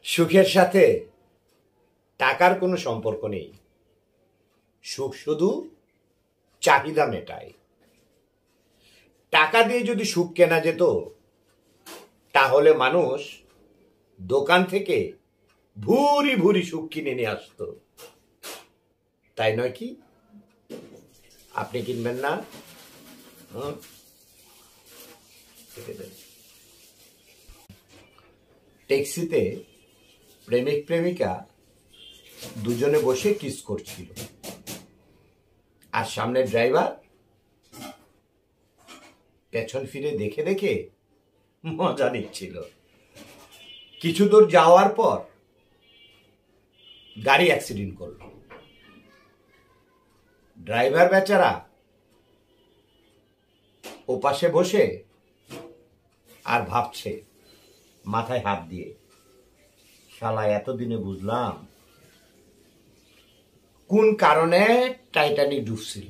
সুখের সাথে টাকার কোনো সম্পর্ক নেই। সুখ শুধু চাহিদা মেটায়। টাকা দিয়ে যদি সুখ কেনা যেত তাহলে মানুষ দোকান থেকে ভুরি ভুরি সুখ কিনে নিয়ে আসতো, তাই নয় কি? আপনি কিনবেন না? ট্যাক্সিতে প্রেমিক প্রেমিকা দুজনে বসে কিস করছিল, আর সামনে ড্রাইভার পেছন ফিরে দেখে দেখে মজা নিচ্ছিল। কিছু দূর যাওয়ার পর গাড়ি অ্যাক্সিডেন্ট করল। ড্রাইভার বেচারা ওপাশে বসে আর ভাবছে মাথায় হাত দিয়ে, শালা এতদিনে বুঝলাম কোন কারণে টাইটানিক ডুবছিল।